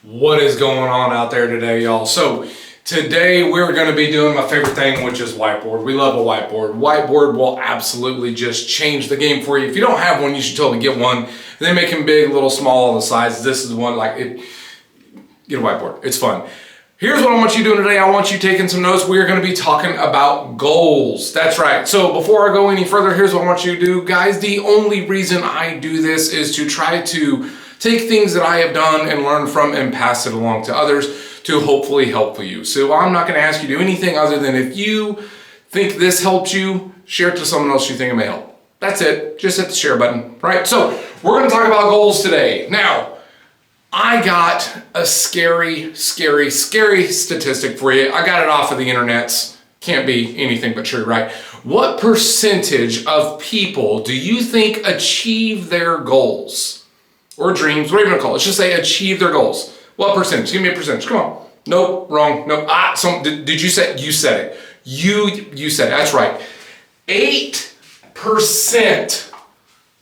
What is going on out there today, y'all? So today we're going to be doing my favorite thing, which is whiteboard. We love a whiteboard. Whiteboard will absolutely just change the game for you. If you don't have one, you should totally get one. They make them big, little, small, all the sizes. This is the one, get a whiteboard. It's fun. Here's what I want you doing today. I want you taking some notes. We are going to be talking about goals. That's right. So before I go any further, here's what I want you to do. Guys, the only reason I do this is to try to take things that I have done and learn from and pass it along to others to hopefully help you. So I'm not going to ask you to do anything other than if you think this helped you, share it to someone else you think it may help. That's it. Just hit the share button, right? So we're going to talk about goals today. Now, I got a scary statistic for you. I got it off of the internet. Can't be anything but true, right? What percentage of people do you think achieve their goals? Or dreams, whatever you want to call it. Let's just say achieve their goals. What percentage? Give me a percentage. Come on. Nope, wrong. Nope. Did you say? You said it. You said it. That's right. 8%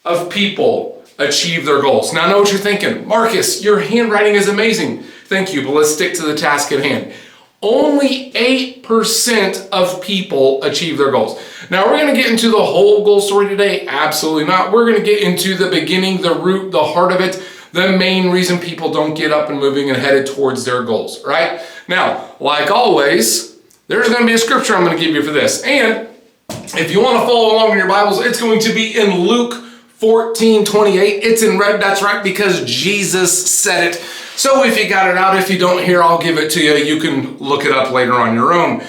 of people achieve their goals. Now I know what you're thinking. Marcus, your handwriting is amazing. Thank you, but let's stick to the task at hand. Only 8% of people achieve their goals. Now we're going to get into the whole goal story today. Absolutely not. We're going to get into the beginning, the root, the heart of it, the main reason people don't get up and moving and headed towards their goals, right? Now, like always, there's going to be a scripture I'm going to give you for this. And if you want to follow along in your Bibles, it's going to be in Luke 14:28. It's in red, that's right, because Jesus said it. So if you got it out, if you don't hear, I'll give it to you. You can look it up later on your own.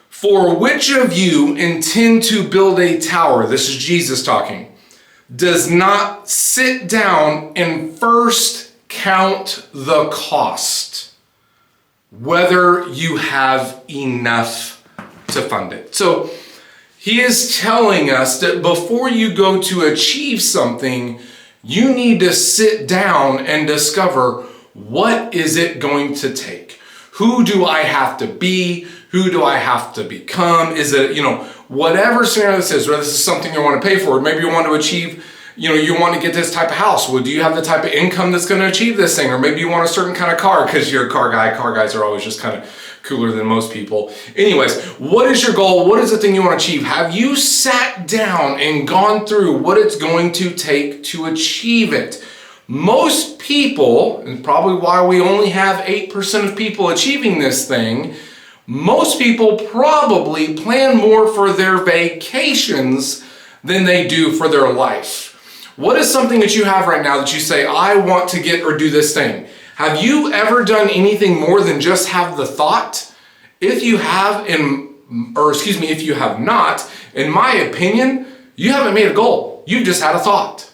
For which of you intend to build a tower, this is Jesus talking, does not sit down and first count the cost, whether you have enough to fund it. So he is telling us that before you go to achieve something, you need to sit down and discover, what is it going to take? Who do I have to be? Who do I have to become? Is it, whatever scenario this is, whether this is something you want to pay for, maybe you want to achieve, you want to get this type of house. Well, do you have the type of income that's going to achieve this thing? Or maybe you want a certain kind of car because you're a car guy. Car guys are always just kind of cooler than most people. Anyways, what is your goal? What is the thing you want to achieve? Have you sat down and gone through what it's going to take to achieve it? Most people, and probably why we only have 8% of people achieving this thing, most people probably plan more for their vacations than they do for their life. What is something that you have right now that you say, I want to get or do this thing? Have you ever done anything more than just have the thought? If you have, if you have not, in my opinion, you haven't made a goal. You've just had a thought.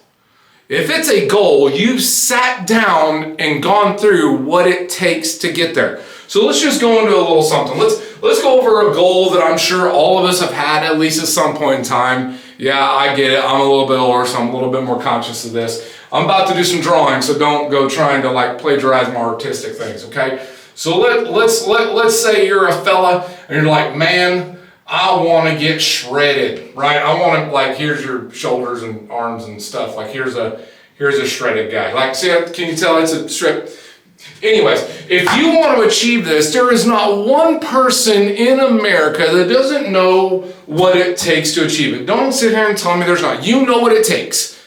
If it's a goal, you've sat down and gone through what it takes to get there. So let's just go into a little something. Let's go over a goal that I'm sure all of us have had at least at some point in time. Yeah, I get it. I'm a little bit older, so I'm a little bit more conscious of this. I'm about to do some drawing, so don't go trying to plagiarize my artistic things, okay? So let's say you're a fella and you're like, man, I want to get shredded, right? I want to, here's your shoulders and arms and stuff. Here's a shredded guy. Can you tell it's a strip? Anyways, if you want to achieve this, there is not one person in America that doesn't know what it takes to achieve it. Don't sit here and tell me there's not. You know what it takes.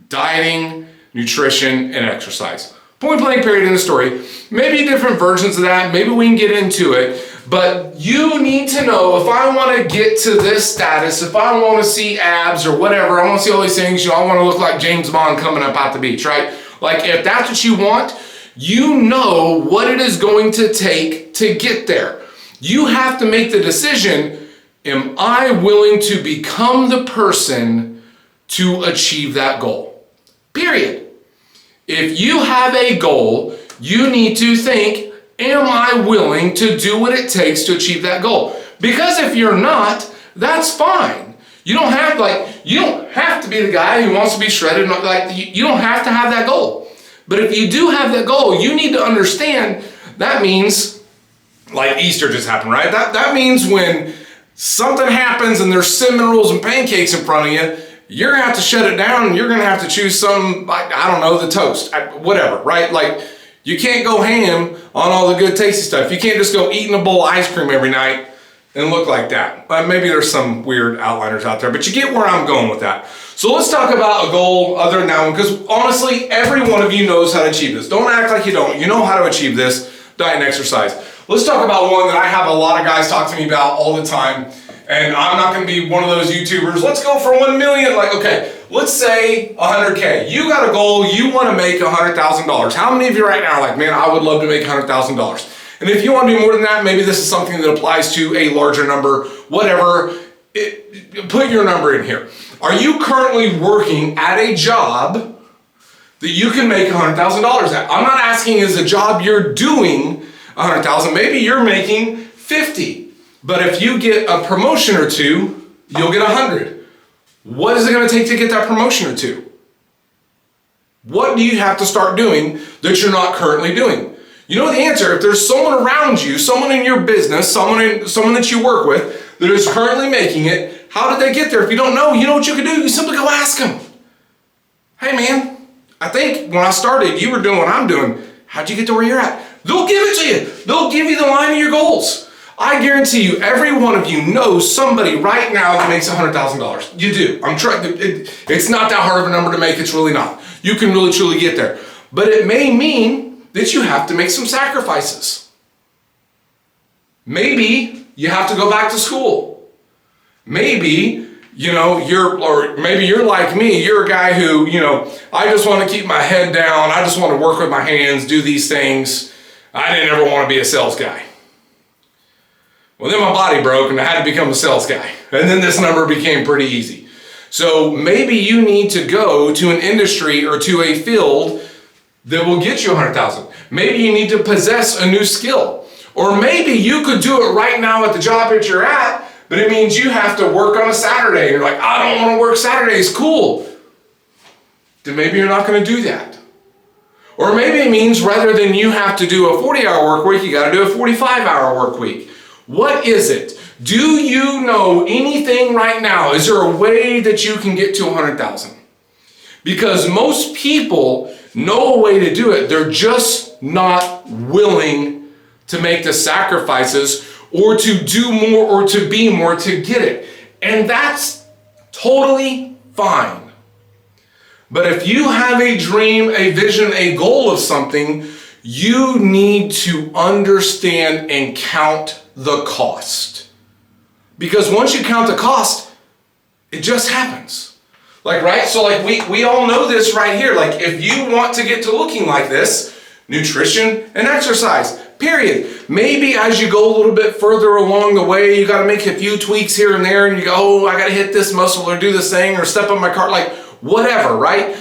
Dieting, nutrition, and exercise. Point blank period in the story. Maybe different versions of that. Maybe we can get into it. But you need to know, if I want to get to this status, if I want to see abs or whatever, I want to see all these things, I want to look like James Bond coming up out the beach, right? If that's what you want, you know what it is going to take to get there. You have to make the decision, am I willing to become the person to achieve that goal? Period. If you have a goal, you need to think, am I willing to do what it takes to achieve that goal? Because if you're not, that's fine. You don't have to be the guy who wants to be shredded. You don't have to have that goal. But if you do have that goal, you need to understand that means, Easter just happened, right? That means when something happens and there's cinnamon rolls and pancakes in front of you, you're gonna have to shut it down and you're gonna have to choose some, the toast, whatever, right? You can't go ham on all the good tasty stuff. You can't just go eating a bowl of ice cream every night and look like that. Maybe there's some weird outliners out there, but you get where I'm going with that. So let's talk about a goal other than that one, because honestly, every one of you knows how to achieve this. Don't act like you don't. You know how to achieve this, diet and exercise. Let's talk about one that I have a lot of guys talk to me about all the time, and I'm not gonna be one of those YouTubers, let's go for 1 million. Like, okay, let's say 100K. You got a goal, you wanna make $100,000. How many of you right now are like, man, I would love to make $100,000? And if you want to do more than that, maybe this is something that applies to a larger number, whatever, put your number in here. Are you currently working at a job that you can make $100,000 at? I'm not asking is a job you're doing $100,000, maybe you're making 50. But if you get a promotion or two, you'll get 100. What is it going to take to get that promotion or two? What do you have to start doing that you're not currently doing? You know the answer. If there's someone around you, someone in your business, someone that you work with that is currently making it, how did they get there? If you don't know, you know what you can do? You simply go ask them. Hey man, I think when I started, you were doing what I'm doing. How'd you get to where you're at? They'll give it to you. They'll give you the line of your goals. I guarantee you, every one of you knows somebody right now that makes $100,000. You do. I'm trying. It's not that hard of a number to make. It's really not. You can really truly get there. But it may mean that you have to make some sacrifices. Maybe you have to go back to school. Maybe, maybe you're like me. You're a guy who, I just want to keep my head down. I just want to work with my hands, do these things. I didn't ever want to be a sales guy. Well, then my body broke and I had to become a sales guy. And then this number became pretty easy. So maybe you need to go to an industry or to a field that will get you 100,000. Maybe you need to possess a new skill. Or maybe you could do it right now at the job that you're at, but it means you have to work on a Saturday. You're like, I don't want to work Saturdays, cool. Then maybe you're not going to do that. Or maybe it means rather than you have to do a 40-hour work week, you got to do a 45-hour work week. What is it? Do you know anything right now? Is there a way that you can get to 100,000? Because most people know a way to do it. They're just not willing to make the sacrifices or to do more or to be more to get it. And that's totally fine. But if you have a dream, a vision, a goal of something, you need to understand and count the cost. Because once you count the cost, it just happens. Right? So we all know this right here. Like if you want to get to looking like this, nutrition and exercise, period. Maybe as you go a little bit further along the way, you got to make a few tweaks here and there and you go, oh, I got to hit this muscle or do this thing or step on my cart, like whatever, right?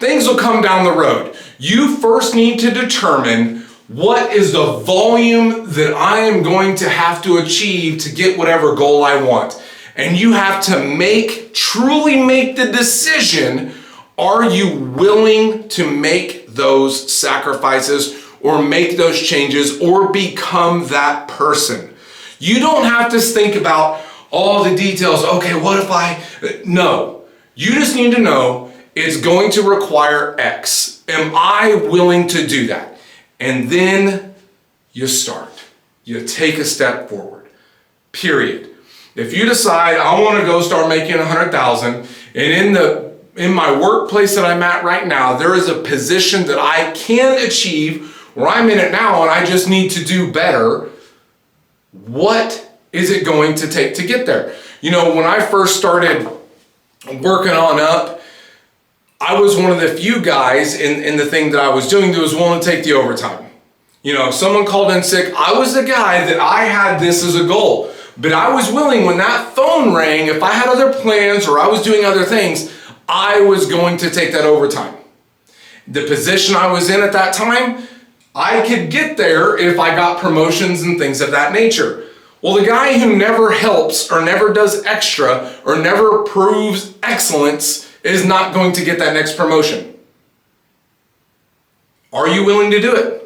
Things will come down the road. You first need to determine what is the volume that I am going to have to achieve to get whatever goal I want. And you have to truly make the decision, are you willing to make those sacrifices or make those changes or become that person? You don't have to think about all the details. Okay, what if no, you just need to know it's going to require X. Am I willing to do that? And then you start. You take a step forward, period. If you decide I want to go start making 100,000, and in my workplace that I'm at right now, there is a position that I can achieve where I'm in it now and I just need to do better, what is it going to take to get there? When I first started working on up, I was one of the few guys in the thing that I was doing that was willing to take the overtime. If someone called in sick, I was the guy that I had this as a goal. But I was willing, when that phone rang, if I had other plans or I was doing other things, I was going to take that overtime. The position I was in at that time, I could get there if I got promotions and things of that nature. Well, the guy who never helps or never does extra or never proves excellence is not going to get that next promotion. Are you willing to do it?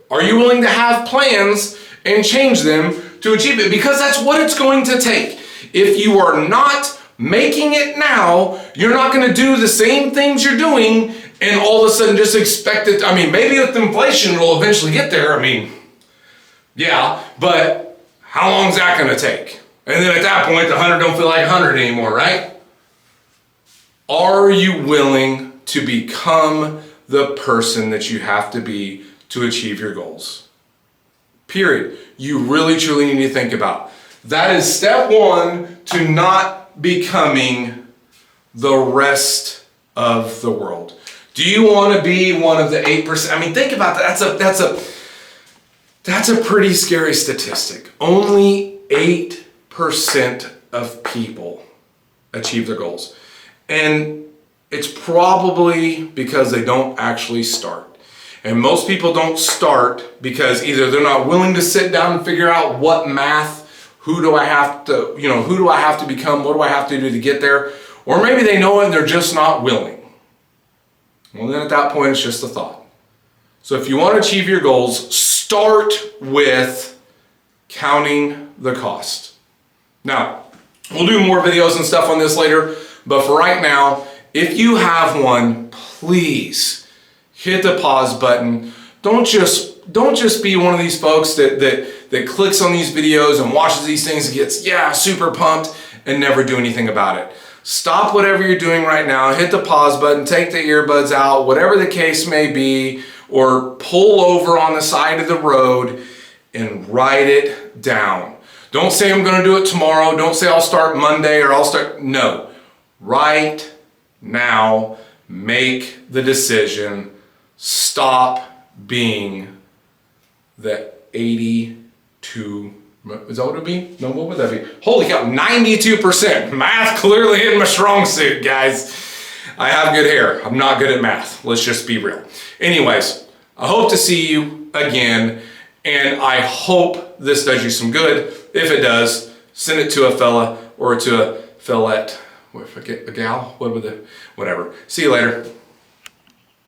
Are you willing to have plans and change them to achieve it? Because that's what it's going to take. If you are not Making it now, you're not going to do the same things you're doing and all of a sudden just expect it. I mean, maybe with inflation, it'll eventually get there. I mean, yeah, but how long is that going to take? And then at that point, the 100 don't feel like 100 anymore, right? Are you willing to become the person that you have to be to achieve your goals? Period. You really, truly need to think about. That is step one to not becoming the rest of the world. Do you want to be one of the 8%? I mean, think about that. That's a pretty scary statistic. Only 8% of people achieve their goals. And it's probably because they don't actually start. And most people don't start because either they're not willing to sit down and figure out what math, who do I have to become, what do I have to do to get there? Or maybe they know it and they're just not willing. Well, then at that point, it's just a thought. So if you want to achieve your goals, start with counting the cost. Now, we'll do more videos and stuff on this later, but for right now, if you have one, please hit the pause button. Don't just be one of these folks that clicks on these videos and watches these things and gets, super pumped and never do anything about it. Stop whatever you're doing right now, hit the pause button, take the earbuds out, whatever the case may be, or pull over on the side of the road and write it down. Don't say I'm going to do it tomorrow. Don't say I'll start Monday or I'll start. No. Right now, make the decision. Stop being the 82. Is that what it would be? No, what would that be? Holy cow, 92%. Math clearly in my strong suit, guys. I have good hair. I'm not good at math. Let's just be real. Anyways, I hope to see you again, and I hope this does you some good. If it does, send it to a fella or to a fellette. A gal? Whatever. See you later.